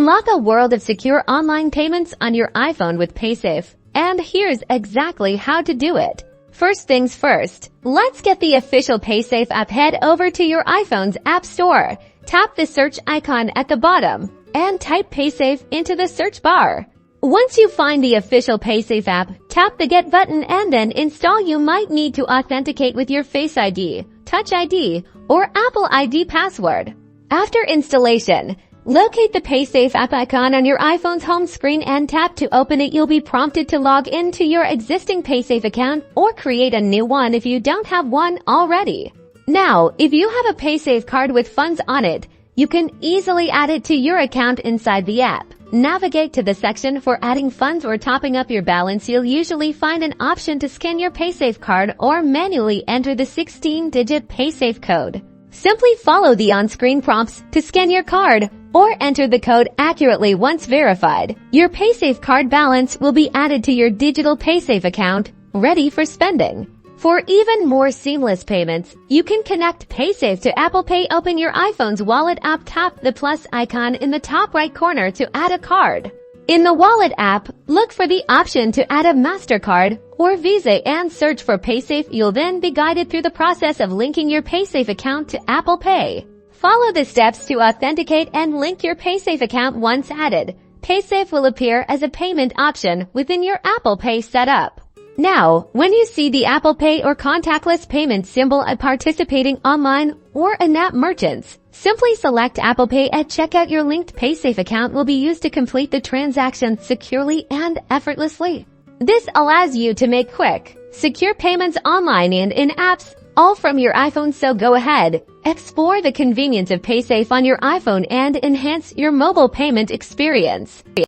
Unlock a world of secure online payments on your iPhone with Paysafe. And here's exactly how to do it. First things first, let's get the official Paysafe app. Head over to your iPhone's App Store. Tap the search icon at the bottom and type Paysafe into the search bar. Once you find the official Paysafe app, tap the Get button and then install. You might need to authenticate with your Face ID, Touch ID, or Apple ID password. After installation, locate the Paysafe app icon on your iPhone's home screen and tap to open it. You'll be prompted to log into your existing Paysafe account or create a new one if you don't have one already. Now, if you have a Paysafe card with funds on it, you can easily add it to your account inside the app. Navigate to the section for adding funds or topping up your balance. You'll usually find an option to scan your Paysafe card or manually enter the 16-digit Paysafe code. Simply follow the on-screen prompts to scan your card or enter the code accurately. Once verified, your Paysafe card balance will be added to your digital Paysafe account, ready for spending. For even more seamless payments, you can connect Paysafe to Apple Pay. Open your iPhone's Wallet app, tap the plus icon in the top right corner to add a card. In the Wallet app, look for the option to add a MasterCard or Visa and search for Paysafe. You'll then be guided through the process of linking your Paysafe account to Apple Pay. Follow the steps to authenticate and link your Paysafe account. Once added, Paysafe will appear as a payment option within your Apple Pay setup. Now, when you see the Apple Pay or contactless payment symbol at participating online or in-app merchants, simply select Apple Pay at checkout. Your linked Paysafe account will be used to complete the transaction securely and effortlessly. This allows you to make quick, secure payments online and in apps, all from your iPhone. So go ahead, explore the convenience of Paysafe on your iPhone and enhance your mobile payment experience.